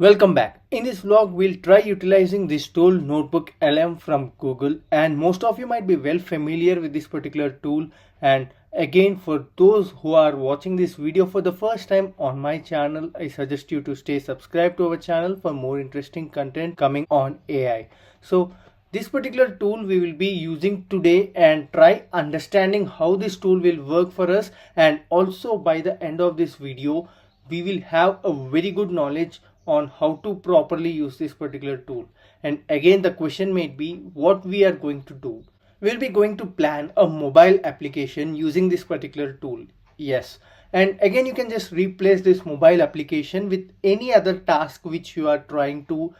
Welcome back. In this vlog, we'll try utilizing this tool NotebookLM from Google, and most of you might be well familiar with this particular tool. And again, for those who are watching this video for the first time on my channel, I suggest you to stay subscribed to our channel for more interesting content coming on AI. So this particular tool we will be using today and try understanding how this tool will work for us, and also by the end of this video we will have a very good knowledge on how to properly use this particular tool. And again, the question may be what we are going to do. We'll be going to plan a mobile application using this particular tool. Yes. And again, you can just replace this mobile application with any other task which you are trying to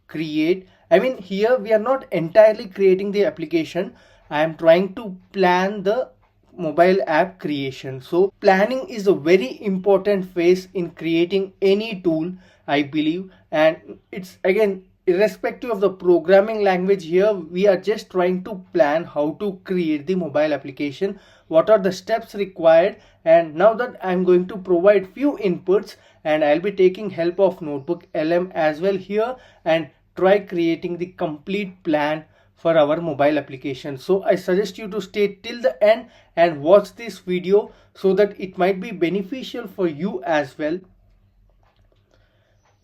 create. I mean, here we are not entirely creating the application. I am trying to plan the mobile app creation. So planning is a very important phase in creating any tool, I believe. And it's again irrespective of the programming language. Here we are just trying to plan how to create the mobile application, what are the steps required. And now that I'm going to provide few inputs, and I'll be taking help of NotebookLM as well here, and try creating the complete plan for our mobile application. So I suggest you to stay till the end and watch this video so that it might be beneficial for you as well.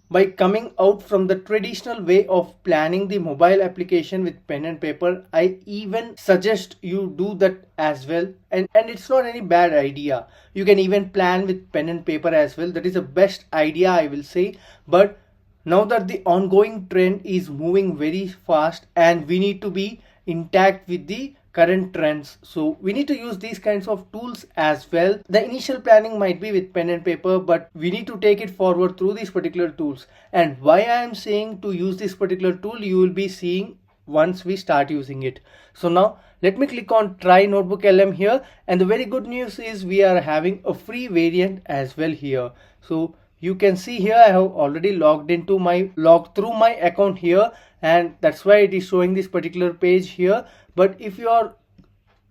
By coming out from the traditional way of planning the mobile application with pen and paper, I even suggest you do that as well. And it's not any bad idea. You can even plan with pen and paper as well. That is the best idea, I will say. But now that the ongoing trend is moving very fast and we need to be intact with the current trends, so we need to use these kinds of tools as well. The initial planning might be with pen and paper, but we need to take it forward through these particular tools. And why I am saying to use this particular tool, you will be seeing once we start using it. So now let me click on try NotebookLM here, and the very good news is we are having a free variant as well here. So you can see here I have already logged through my account here, and that's why it is showing this particular page here. But if you are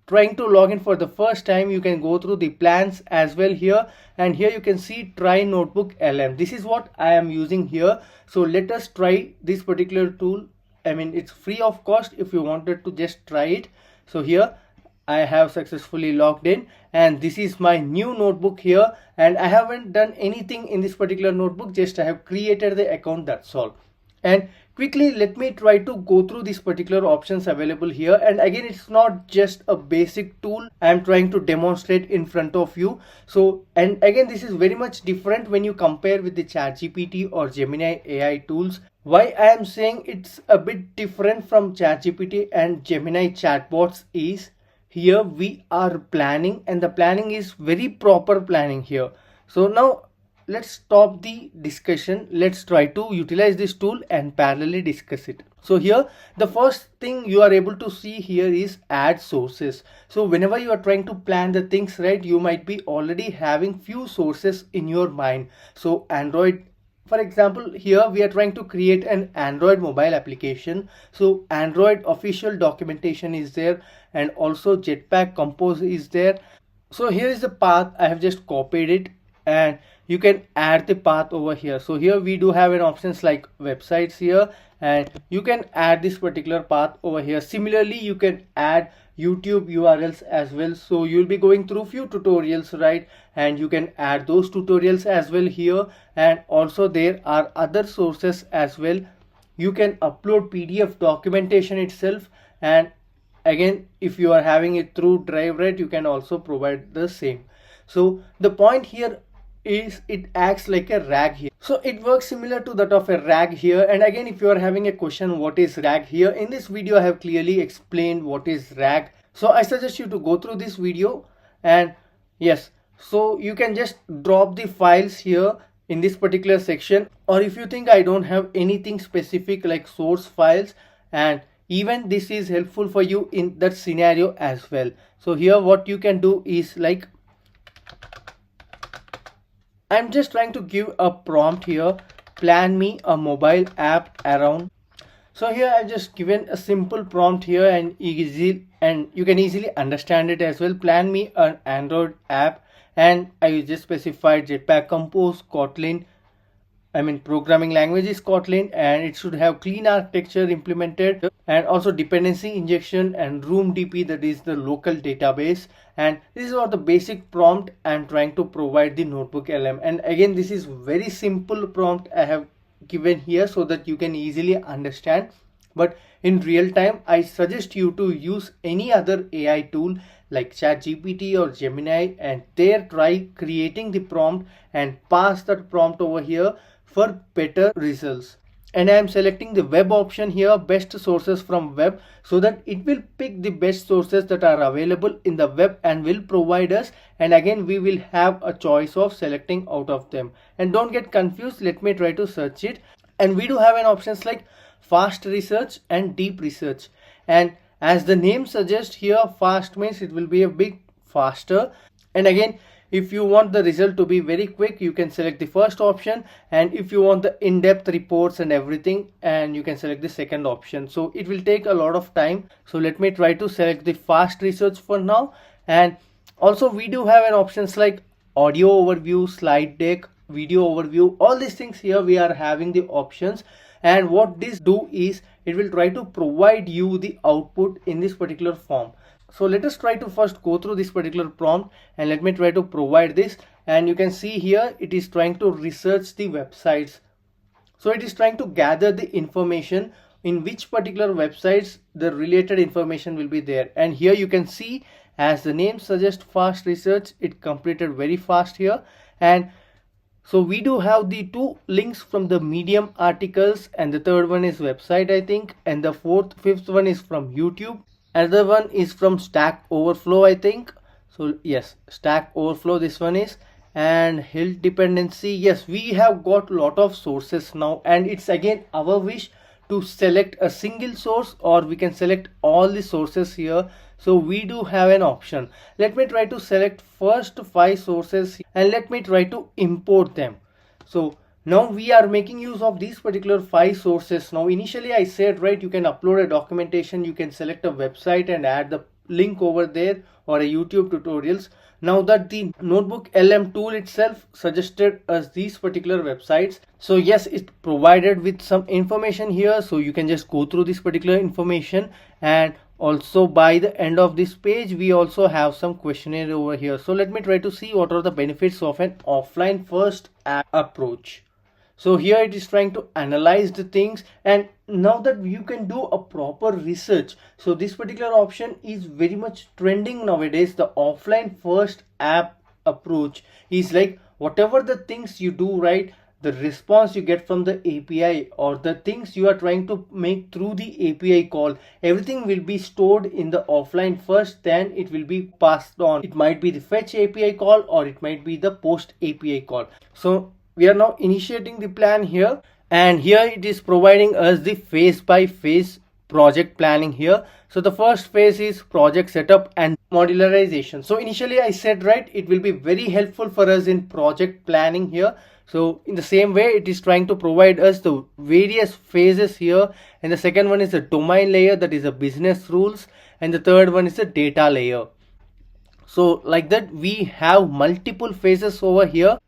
trying to log in for the first time, you can go through the plans as well here, and here you can see try NotebookLM. This is what I am using here. So let us try this particular tool. I mean, it's free of cost if you wanted to just try it. So here I have successfully logged in, and this is my new notebook here, and I haven't done anything in this particular notebook, just I have created the account, that's all. And quickly let me try to go through these particular options available here. And again, it's not just a basic tool I am trying to demonstrate in front of you. So, and again, this is very much different when you compare with the ChatGPT or Gemini AI tools. Why I am saying it's a bit different from ChatGPT and Gemini chatbots is here we are planning, and the planning is very proper planning here. So now let's stop the discussion. Let's try to utilize this tool and parallelly discuss it. So here the first thing you are able to see here is add sources. So whenever you are trying to plan the things, right, you might be already having few sources in your mind. So Android, for example, here we are trying to create an Android mobile application. So Android official documentation is there, and also Jetpack Compose is there. So here is the path. I have just copied it, and you can add the path over here. So here we do have an options like websites here, and you can add this particular path over here. Similarly, you can add YouTube URLs as well. So you'll be going through few tutorials, right, and you can add those tutorials as well here. And also there are other sources as well. You can upload PDF documentation itself, and again, if you are having it through Drive, right, you can also provide the same. So the point here is it acts like a RAG here. So it works similar to that of a RAG here. And again, if you are having a question what is RAG here, in this video I have clearly explained what is RAG. So I suggest you to go through this video. And yes, so you can just drop the files here in this particular section, or if you think I don't have anything specific like source files, and even this is helpful for you in that scenario as well. So here what you can do is like, I'm just trying to give a prompt here, plan me a mobile app around. So here I've just given a simple prompt here, and you can easily understand it as well. Plan me an Android app, and I just specified Jetpack Compose, Kotlin, programming language is Kotlin, and it should have clean architecture implemented, and also dependency injection and room DP, that is the local database. And this is what the basic prompt I'm trying to provide the NotebookLM. And again, this is very simple prompt I have given here so that you can easily understand. But in real time, I suggest you to use any other AI tool like ChatGPT or Gemini, and there try creating the prompt and pass that prompt over here for better results. And I am selecting the web option here, best sources from web, so that it will pick the best sources that are available in the web and will provide us. And again, we will have a choice of selecting out of them. And don't get confused, let me try to search it. And we do have an options like fast research and deep research. And as the name suggests here, fast means it will be a bit faster. And again, if you want the result to be very quick, you can select the first option, and if you want the in-depth reports and everything, and you can select the second option. So it will take a lot of time, so let me try to select the fast research for now. And also we do have an options like audio overview, slide deck, video overview, all these things here we are having the options. And what this do is it will try to provide you the output in this particular form. So let us try to first go through this particular prompt, and let me try to provide this. And you can see here it is trying to research the websites. So it is trying to gather the information in which particular websites the related information will be there. And here you can see, as the name suggests, fast research, it completed very fast here. And so we do have the two links from the Medium articles, and the third one is website, I think, and the fifth one is from YouTube. Another one is from Stack Overflow, I think. So yes, Stack Overflow this one is. And Hill dependency, yes, we have got a lot of sources now, and it's again our wish to select a single source, or we can select all the sources here. So we do have an option. Let me try to select first 5 sources and let me try to import them. So now we are making use of these particular 5 sources. Now initially I said, right, you can upload a documentation, you can select a website and add the link over there, or a YouTube tutorials. Now that the NotebookLM tool itself suggested us these particular websites, so yes, it provided with some information here, so you can just go through this particular information. And also by the end of this page we also have some questionnaire over here. So let me try to see what are the benefits of an offline first app approach. So here it is trying to analyze the things, and now that you can do a proper research, so this particular option is very much trending nowadays. The offline first app approach is like, whatever the things you do, right, the response you get from the API, or the things you are trying to make through the API call, everything will be stored in the offline first, then it will be passed on. It might be the fetch API call, or it might be the post API call. So we are now initiating the plan here, and here it is providing us the phase by phase project planning here. So the first phase is project setup and modularization. So initially I said, right, it will be very helpful for us in project planning here. So in the same way, it is trying to provide us the various phases here. And the second one is the domain layer, that is the business rules, and the third one is the data layer. So like that we have multiple phases over here.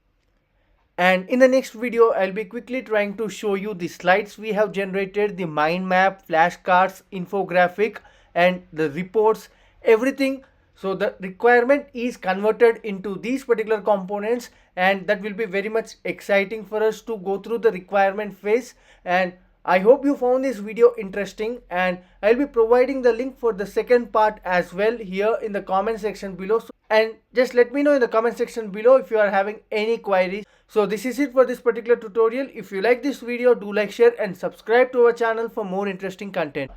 And in the next video, I'll be quickly trying to show you the slides we have generated, the mind map, flashcards, infographic, and the reports, everything. So the requirement is converted into these particular components, and that will be very much exciting for us to go through the requirement phase. And I hope you found this video interesting, and I'll be providing the link for the second part as well here in the comment section below. And just let me know in the comment section below if you are having any queries. So this is it for this particular tutorial. If you like this video, do like, share and subscribe to our channel for more interesting content.